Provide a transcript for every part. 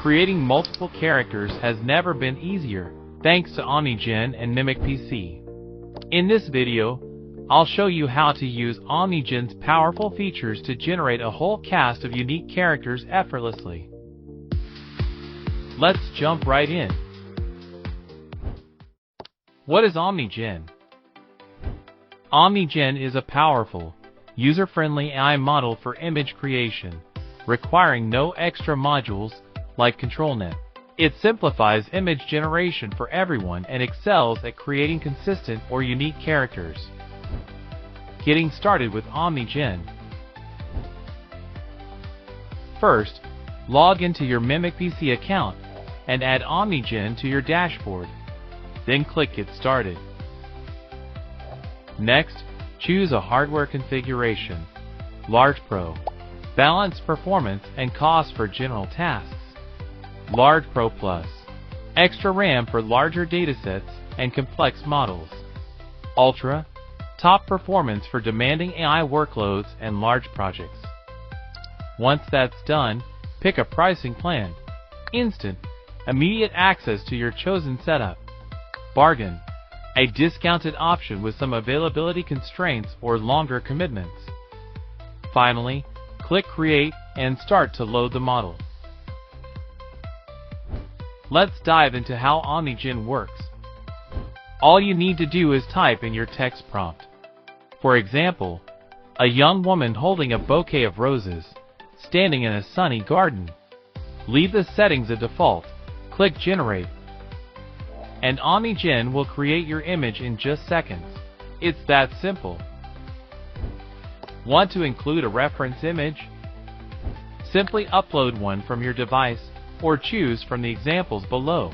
Creating multiple characters has never been easier, thanks to OmniGen and MimicPC. In this video, I'll show you how to use OmniGen's powerful features to generate a whole cast of unique characters effortlessly. Let's jump right in. What is OmniGen? OmniGen is a powerful, user-friendly AI model for image creation, requiring no extra modules like ControlNet. It simplifies image generation for everyone and excels at creating consistent or unique characters. Getting started with OmniGen. First, log into your MimicPC account and add OmniGen to your dashboard. Then click Get Started. Next, choose a hardware configuration, Large Pro, balance performance and cost for general tasks, Large Pro Plus, extra RAM for larger datasets and complex models, Ultra, top performance for demanding AI workloads and large projects. Once that's done, pick a pricing plan, Instant, immediate access to your chosen setup, Bargain, a discounted option with some availability constraints or longer commitments. Finally, click Create and start to load the model. Let's dive into how OmniGen works. All you need to do is type in your text prompt. For example, a young woman holding a bouquet of roses, standing in a sunny garden. Leave the settings at default, click Generate, and OmniGen will create your image in just seconds. It's that simple. Want to include a reference image? Simply upload one from your device or choose from the examples below.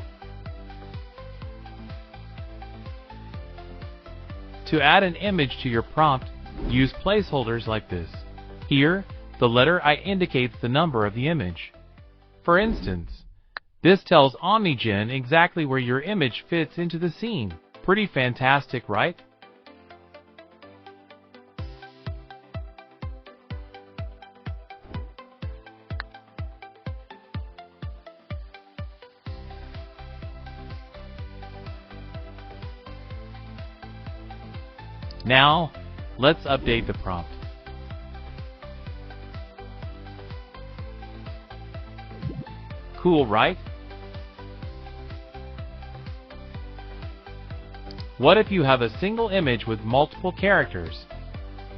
To add an image to your prompt, use placeholders like this. Here, the letter I indicates the number of the image. For instance, this tells OmniGen exactly where your image fits into the scene. Pretty fantastic, right? Now, let's update the prompt. Cool, right? What if you have a single image with multiple characters?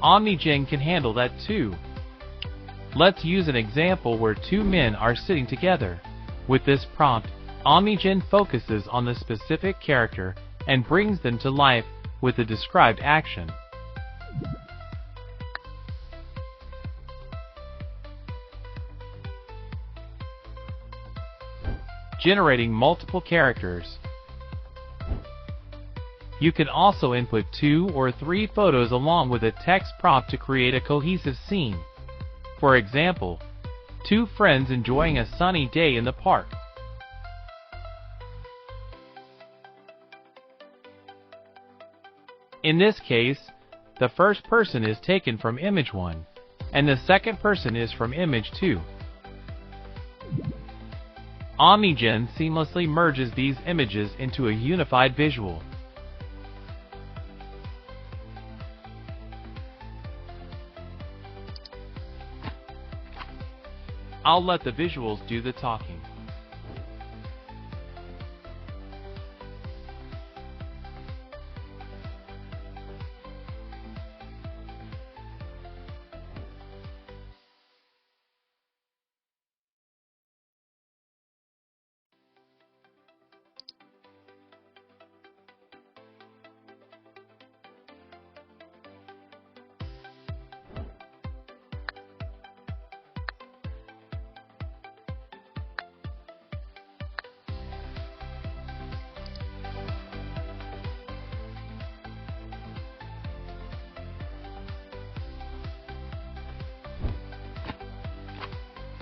OmniGen can handle that too. Let's use an example where two men are sitting together. With this prompt, OmniGen focuses on the specific character and brings them to life with the described action. Generating multiple characters. You can also input 2 or 3 photos along with a text prompt to create a cohesive scene. For example, two friends enjoying a sunny day in the park. In this case, the first person is taken from image 1, and the second person is from image 2. OmniGen seamlessly merges these images into a unified visual. I'll let the visuals do the talking.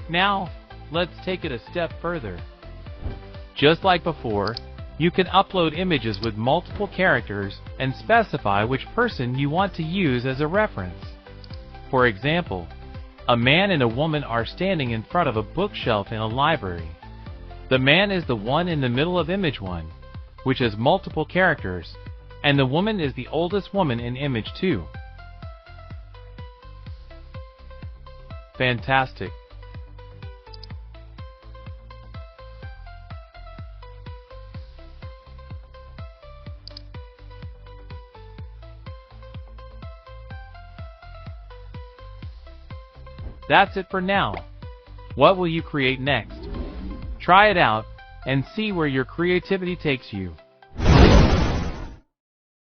Now, let's take it a step further. Just like before, you can upload images with multiple characters and specify which person you want to use as a reference. For example, a man and a woman are standing in front of a bookshelf in a library. The man is the one in the middle of image 1, which has multiple characters, and the woman is the oldest woman in image 2. Fantastic. That's it for now. What will you create next? Try it out and see where your creativity takes you.